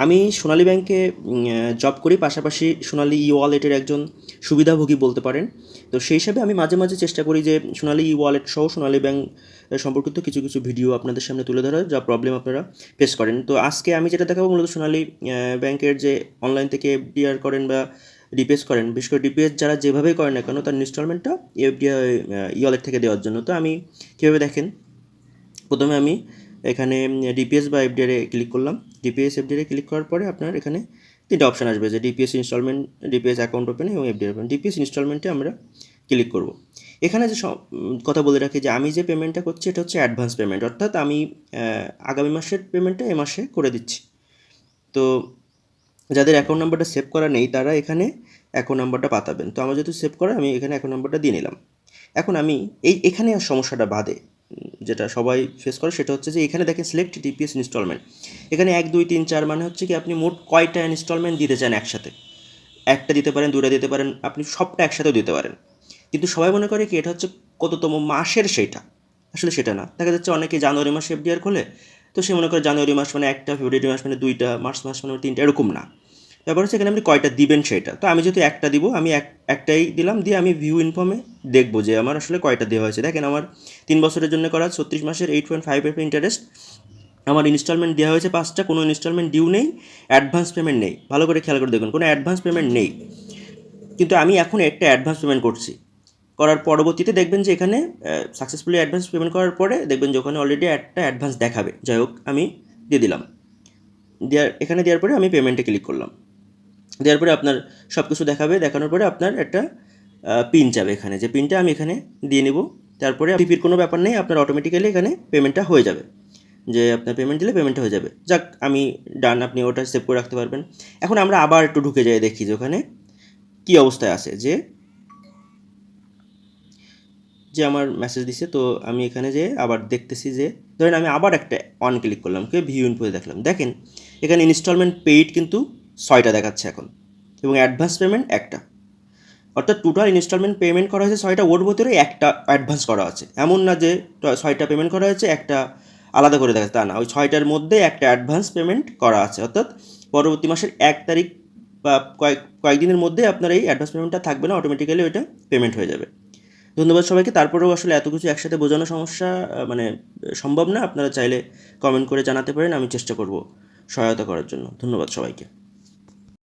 আমি সোনালী ব্যাংকে জব করি, পাশাপাশি সোনালী ই ওয়ালেটের একজন সুবিধাভোগী বলতে পারেন। তো সেই হিসাবে আমি মাঝে মাঝে চেষ্টা করি যে সোনালী ই ওয়ালেট সহ সোনালী ব্যাংক সম্পর্কিত কিছু কিছু ভিডিও আপনাদের সামনে তুলে ধরার, যা প্রবলেম আপনারা ফেস করেন। তো আজকে আমি যেটা দেখাবো মূলত সোনালী ব্যাংকের যে অনলাইন থেকে এফডিআর করেন বা ডিপিএস করেন, বিশেষ করে ডিপিএস যারা যেভাবেই করেন না কেন তার ইনস্টলমেন্টটা এফডিআর ই ওয়ালেট থেকে দেওয়ার জন্য। তো আমি কীভাবে দেখেন, প্রথমে আমি এখানে ডিপিএস বা এফডিআরে ক্লিক করলাম। ডিপিএস এফডিআরে ক্লিক করার পরে আপনার এখানে তিনটা অপশান আসবে, যে DPS instalment, DPS account open এবং এফডিআর ওপেন। ডিপিএস ইনস্টলমেন্টে আমরা ক্লিক করব। এখানে যে কথা বলে রাখি যে আমি যে পেমেন্টটা করছি এটা হচ্ছে অ্যাডভান্স পেমেন্ট, অর্থাৎ আমি আগামী মাসের পেমেন্টটা এ মাসে করে দিচ্ছি। তো যাদের অ্যাকাউন্ট নাম্বারটা সেভ করা নেই তারা এখানে অ্যাকাউন্ট নাম্বারটা পাতাবেন। তো আমার যেহেতু সেভ করা, আমি এখানে অ্যাকাউন্ট নাম্বারটা দিয়ে নিলাম। এখন আমি এখানে আর সমস্যাটা বাদে যেটা সবাই ফেস করে সেটা হচ্ছে যে এখানে দেখেন সিলেক্ট ডিপিএস ইনস্টলমেন্ট, এখানে 1 2 3 4 মানে হচ্ছে কি আপনি মোট কয়টা ইনস্টলমেন্ট দিতে চান একসাথে। একটা দিতে পারেন, দুটা দিতে পারেন, আপনি সবটা একসাথেও দিতে পারেন। কিন্তু সবাই মনে করে কি এটা হচ্ছে কততম মাসের সেইটা, আসলে সেটা না। দেখা যাচ্ছে অনেকে জানুয়ারি মাসে এফডিআর খোলে, তো সে মনে করে জানুয়ারি মাস মানে একটা, ফেব্রুয়ারি মাস মানে দুইটা, মার্চ মাস মানে তিনটা, এরকম না। ব্যাপার হচ্ছে এখানে আপনি কয়টা দিবেন সেটা। তো আমি যেহেতু একটা দিব, আমি একটাই দিলাম, দিয়ে আমি ভিউ ইনফর্মে দেখবো যে আমার আসলে কয়টা দেওয়া হয়েছে। দেখেন আমার 3 বছরের জন্য করা 36 মাসের 8.5 ইন্টারেস্ট, আমার ইনস্টলমেন্ট দেওয়া হয়েছে 5টা, কোনো ইনস্টলমেন্ট ডিউ নেই, অ্যাডভান্স পেমেন্ট নেই। ভালো করে খেয়াল করে দেখুন, কোনো অ্যাডভান্স পেমেন্ট নেই। কিন্তু আমি এখন একটা অ্যাডভান্স পেমেন্ট করছি, করার পরবর্তীতে দেখবেন যে এখানে সাকসেসফুলি অ্যাডভান্স পেমেন্ট করার পরে দেখবেন যে ওখানে অলরেডি একটা অ্যাডভান্স দেখাবে। যাই হোক, আমি দিয়ে দিলাম। এখানে দেওয়ার পরে আমি পেমেন্টে ক্লিক করলাম। দেওয়ার পরে আপনার সব কিছু দেখাবে, দেখানোর পরে আপনার একটা পিন চাবে, এখানে যে পিনটা আমি এখানে দিয়ে নেব। তারপরে টিপির কোনো ব্যাপার নেই, আপনার অটোমেটিক্যালি এখানে পেমেন্টটা হয়ে যাবে, যে আপনার পেমেন্ট দিলে পেমেন্টটা হয়ে যাবে। যাক, আমি ডান, আপনি ওটা সেভ করে রাখতে পারবেন। এখন আমরা আবার একটু ঢুকে যাই, দেখি যে ওখানে কী অবস্থায় আছে, যে যে আমার মেসেজ দিছে। তো আমি এখানে যে আবার দেখতেছি, যে ধরেন আমি আবার একটা অন ক্লিক করলাম, ভিউ ইনফোতে দেখলাম, দেখেন এখানে ইনস্টলমেন্ট পেইড কিন্তু 6টা দেখাচ্ছে এখন, এবং অ্যাডভান্স পেমেন্ট একটা। অর্থাৎ টোটাল ইনস্টলমেন্ট পেমেন্ট করা হয়েছে 6টা, ওর ভিতরে একটা অ্যাডভান্স করা আছে। এমন না যে 6টা পেমেন্ট করা হয়েছে একটা আলাদা করে দেখাচ্ছে, তা না। ওই 6টার মধ্যে একটা অ্যাডভান্স পেমেন্ট করা আছে, অর্থাৎ পরবর্তী মাসের 1 তারিখ বা কয়েকদিনের মধ্যে আপনার এই অ্যাডভান্স পেমেন্টটা থাকবে না, অটোমেটিক্যালি ওইটা পেমেন্ট হয়ে যাবে। ধন্যবাদ সবাইকে। তারপরেও আসলে এত কিছু একসাথে বোঝানো সমস্যা মানে সম্ভব না। আপনারা চাইলে কমেন্ট করে জানাতে পারেন, আমি চেষ্টা করব সহায়তা করার জন্য। ধন্যবাদ সবাইকে।